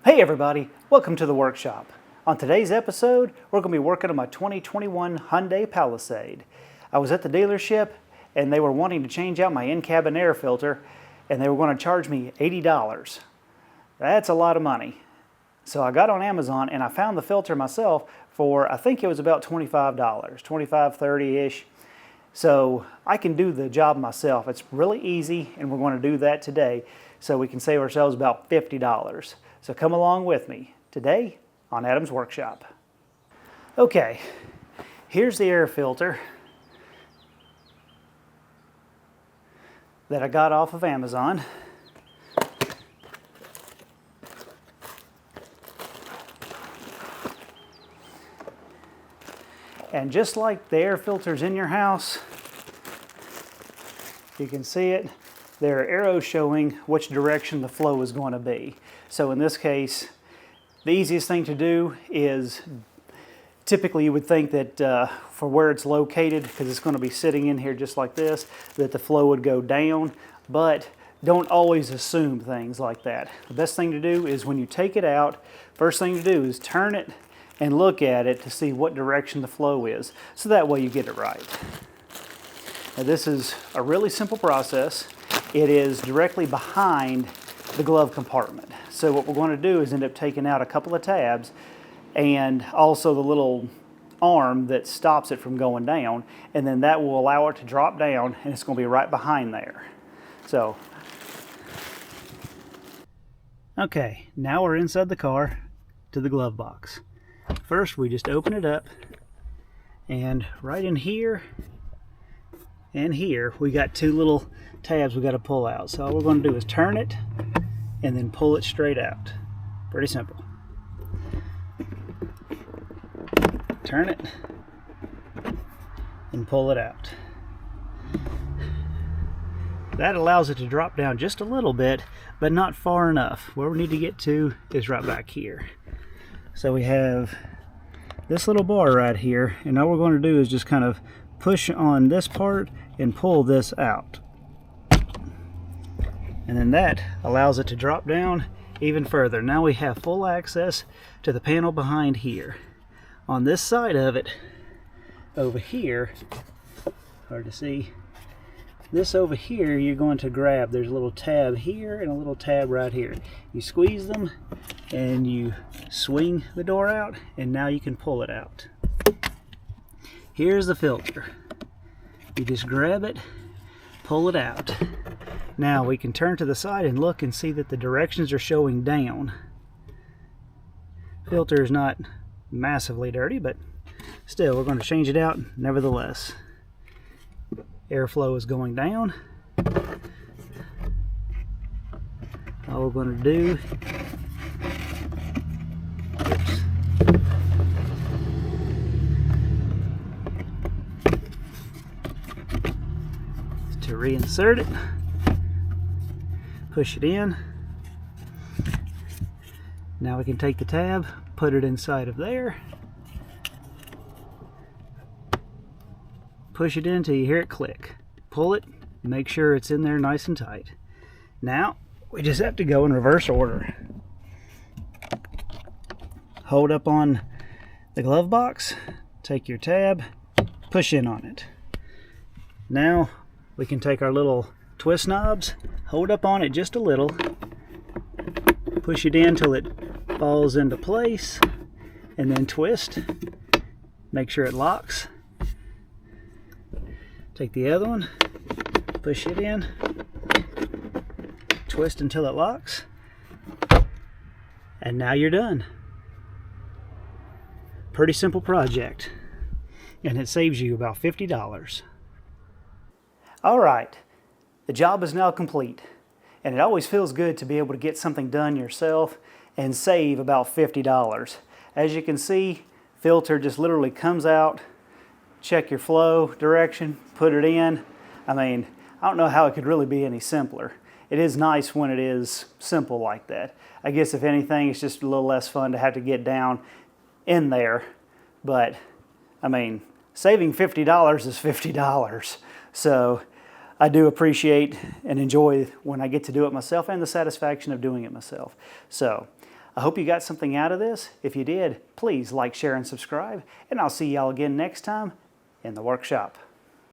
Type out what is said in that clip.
Hey everybody, welcome to the workshop. On today's episode, we're going to be working on my 2021 Hyundai Palisade. I was at the dealership and they were wanting to change out my in-cabin air filter and they were going to charge me $80. That's a lot of money. So I got on Amazon and I found the filter myself for, I think it was about $25, $25, $30-ish. So I can do the job myself. It's really easy and we're going to do that today so we can save ourselves about $50. So come along with me today on Adam's Workshop. Okay, here's the air filter that I got off of Amazon. And just like the air filters in your house, you can see it, there are arrows showing which direction the flow is going to be. So in this case, the easiest thing to do is, typically you would think that for where it's located, because it's going to be sitting in here just like this, that the flow would go down, but don't always assume things like that. The best thing to do is when you take it out, first thing to do is turn it and look at it to see what direction the flow is, so that way you get it right. Now this is a really simple process. It is directly behind the glove compartment. So what we're going to do is end up taking out a couple of tabs and also the little arm that stops it from going down, and then that will allow it to drop down and it's going to be right behind there. So, okay, now we're inside the car to the glove box. First we just open it up, and right in here and here we got two little tabs we got to pull out. So all we're going to do is turn it and then pull it straight out. Pretty simple. Turn it and pull it out. That allows it to drop down just a little bit, but not far enough. Where we need to get to is right back here. So we have this little bar right here, and all we're going to do is just kind of push on this part and pull this out. And then that allows it to drop down even further. Now we have full access to the panel behind here. On this side of it, over here, hard to see, this over here you're going to grab, there's a little tab here and a little tab right here. You squeeze them and you swing the door out, and now you can pull it out. Here's the filter. You just grab it, pull it out. Now we can turn to the side and look and see that the directions are showing down. Filter is not massively dirty, but still we're going to change it out nevertheless. Airflow is going down. All we're going to do is to reinsert it. Push it in. Now we can take the tab, put it inside of there, push it in until you hear it click. Pull it, make sure it's in there nice and tight. Now we just have to go in reverse order. Hold up on the glove box, take your tab, push in on it. Now we can take our little twist knobs, hold up on it just a little, push it in till it falls into place, and then twist, make sure it locks. Take the other one, push it in, twist until it locks, and now you're done. Pretty simple project, and it saves you about $50. All right. The job is now complete, and it always feels good to be able to get something done yourself and save about $50. As you can see, filter just literally comes out, check your flow direction, put it in. I mean, I don't know how it could really be any simpler. It is nice when it is simple like that. I guess if anything, it's just a little less fun to have to get down in there, but I mean, saving $50 is $50. So I do appreciate and enjoy when I get to do it myself, and the satisfaction of doing it myself. So I hope you got something out of this. If you did, please like, share, and subscribe, and I'll see y'all again next time in the workshop.